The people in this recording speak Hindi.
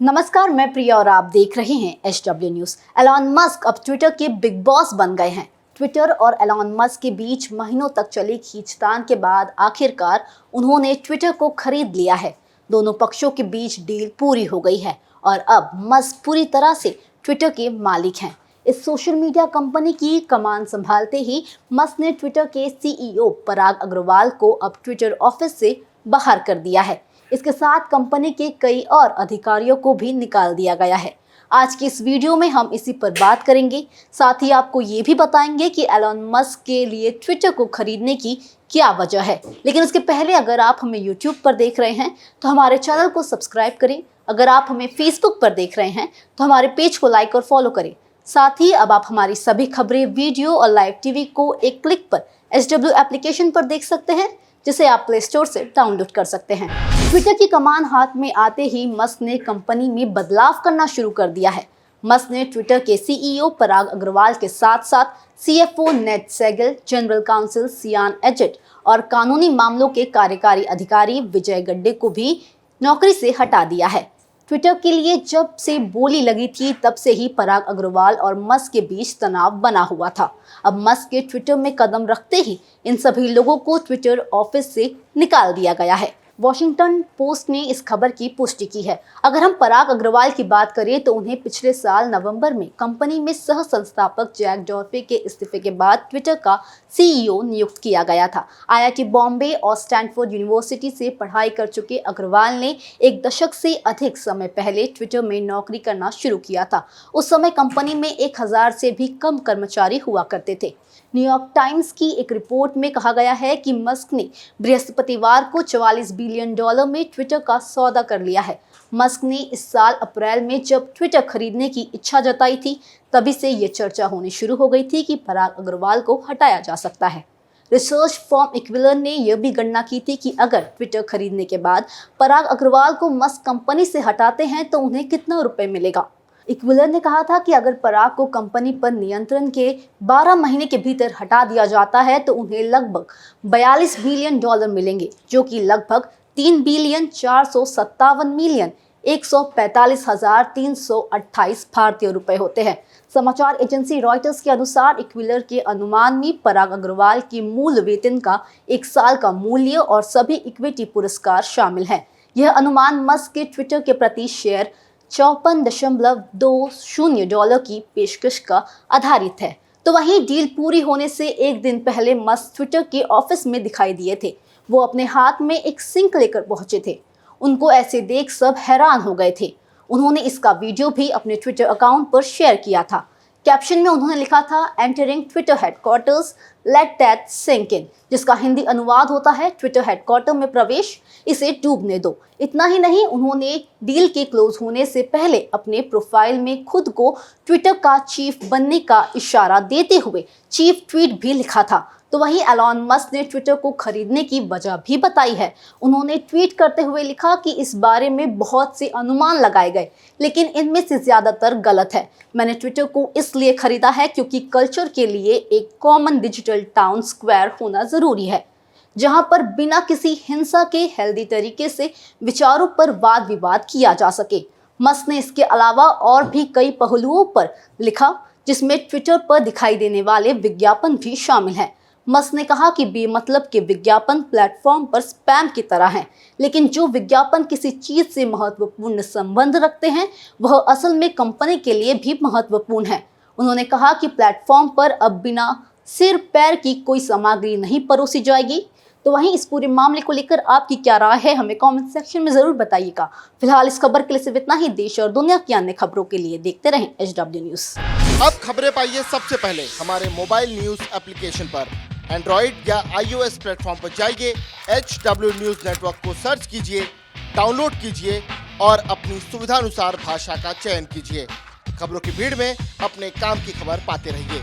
नमस्कार, मैं प्रिया और आप देख रहे हैं HW न्यूज़। एलॉन मस्क अब ट्विटर के बिग बॉस बन गए हैं। ट्विटर और एलॉन मस्क के बीच महीनों तक चली खींचतान के बाद आखिरकार उन्होंने ट्विटर को खरीद लिया है। दोनों पक्षों के बीच डील पूरी हो गई है और अब मस्क पूरी तरह से ट्विटर के मालिक हैं। इस सोशल मीडिया कंपनी की कमान संभालते ही मस्क ने ट्विटर के CEO पराग अग्रवाल को अब ट्विटर ऑफिस से बाहर कर दिया है। इसके साथ कंपनी के कई और अधिकारियों को भी निकाल दिया गया है। आज की इस वीडियो में हम इसी पर बात करेंगे। साथ ही आपको ये भी बताएंगे कि एलॉन मस्क के लिए ट्विटर को खरीदने की क्या वजह है। लेकिन उसके पहले अगर आप हमें YouTube पर देख रहे हैं तो हमारे चैनल को सब्सक्राइब करें। अगर आप हमें Facebook पर देख रहे हैं तो हमारे पेज को लाइक और फॉलो करें। साथ ही अब आप हमारी सभी खबरें, वीडियो और लाइव टीवी को एक क्लिक पर HW एप्लीकेशन पर देख सकते हैं, जिसे आप प्ले स्टोर से डाउनलोड कर सकते हैं। ट्विटर की कमान हाथ में आते ही मस्क ने कंपनी में बदलाव करना शुरू कर दिया है। मस्क ने ट्विटर के CEO पराग अग्रवाल के साथ साथ CFO नेड सेगल, जनरल काउंसिल सियान एजेट और कानूनी मामलों के कार्यकारी अधिकारी विजय गड्डे को भी नौकरी से हटा दिया है। ट्विटर के लिए जब से बोली लगी थी तब से ही पराग अग्रवाल और मस्क के बीच तनाव बना हुआ था। अब मस्क के ट्विटर में कदम रखते ही इन सभी लोगों को ट्विटर ऑफिस से निकाल दिया गया है। वॉशिंगटन पोस्ट ने इस खबर की पुष्टि की है। अगर हम पराग अग्रवाल की बात करें तो उन्हें पिछले साल नवंबर में कंपनी में सह संस्थापक जैक डॉर्फे के इस्तीफे के बाद ट्विटर का CEO नियुक्त किया गया था। IIT बॉम्बे और स्टैनफोर्ड यूनिवर्सिटी से पढ़ाई कर चुके अग्रवाल ने एक दशक से अधिक समय पहले ट्विटर में नौकरी करना शुरू किया था। उस समय कंपनी में 1000 से भी कम कर्मचारी हुआ करते थे। न्यूयॉर्क टाइम्स की एक रिपोर्ट में कहा गया है कि मस्क ने बृहस्पतिवार को $44 बिलियन में ट्विटर का सौदा कर लिया है। मस्क ने इस साल अप्रैल में जब ट्विटर खरीदने की इच्छा जताई थी, तभी से ये चर्चा होनी शुरू हो गई थी कि पराग अग्रवाल को हटाया जा सकता है। रिसर्च फर्म इक्विलर ने यह भी गणना की थी कि अगर ट्विटर खरीदने के बाद पराग अग्रवाल को मस्क कंपनी से हटाते हैं तो उन्हें कितना रुपए मिलेगा। इक्विलर ने कहा था कि अगर पराग को कंपनी पर नियंत्रण के 12 महीने के भीतर हटा दिया जाता है तो उन्हें लगभग $42 बिलियन मिलेंगे, जो कि लगभग $3,457,145,328 भारतीय रुपए होते हैं। समाचार एजेंसी रॉयटर्स के अनुसार इक्विलर के अनुमान में पराग अग्रवाल की मूल वेतन का 1 साल का मूल्य और सभी इक्विटी पुरस्कार शामिल हैं। यह अनुमान मस्क के ट्विटर के प्रति शेयर $54.20 की पेशकश का आधारित है। तो वहीं डील पूरी होने से एक दिन पहले मस्क ट्विटर के ऑफिस में दिखाई दिए थे। वो अपने हाथ में एक सिंक लेकर पहुंचे थे। उनको ऐसे देख सब हैरान हो गए थे। उन्होंने इसका वीडियो भी अपने ट्विटर अकाउंट पर शेयर किया था। कैप्शन में उन्होंने लिखा था, entering Twitter headquarters, let that sink in, जिसका हिंदी अनुवाद होता है ट्विटर हेडक्वार्टर में प्रवेश, इसे डूबने दो। इतना ही नहीं, उन्होंने डील के क्लोज होने से पहले अपने प्रोफाइल में खुद को ट्विटर का चीफ बनने का इशारा देते हुए चीफ ट्वीट भी लिखा था। तो वहीं एलॉन मस्क ने ट्विटर को खरीदने की वजह भी बताई है। उन्होंने ट्वीट करते हुए लिखा कि इस बारे में बहुत से अनुमान लगाए गए, लेकिन इनमें से ज़्यादातर गलत है। मैंने ट्विटर को इसलिए खरीदा है क्योंकि कल्चर के लिए एक कॉमन डिजिटल टाउन स्क्वायर होना ज़रूरी है, जहां पर बिना किसी हिंसा के हेल्दी तरीके से विचारों पर वाद विवाद किया जा सके। मस्क ने इसके अलावा और भी कई पहलुओं पर लिखा, जिसमें ट्विटर पर दिखाई देने वाले विज्ञापन भी शामिल हैं। मस्क ने कहा कि बेमतलब के विज्ञापन प्लेटफॉर्म पर स्पैम की तरह हैं, लेकिन जो विज्ञापन किसी चीज़ से महत्वपूर्ण संबंध रखते हैं वह असल में कंपनी के लिए भी महत्वपूर्ण है। उन्होंने कहा कि प्लेटफॉर्म पर अब बिना सिर पैर की कोई सामग्री नहीं परोसी जाएगी। तो वहीं इस पूरे मामले को लेकर आपकी क्या राय है, हमें कमेंट सेक्शन में ज़रूर बताइएगा। फिलहाल इस खबर के लिए सिर्फ इतना ही। देश और दुनिया की अन्य खबरों के लिए देखते रहें HW न्यूज़। अब खबरें पाइए सबसे पहले हमारे मोबाइल न्यूज एप्लीकेशन पर। एंड्रॉइड या iOS प्लेटफॉर्म पर जाइए, HW न्यूज नेटवर्क को सर्च कीजिए, डाउनलोड कीजिए और अपनी सुविधानुसार भाषा का चयन कीजिए। खबरों की भीड़ में अपने काम की खबर पाते रहिए।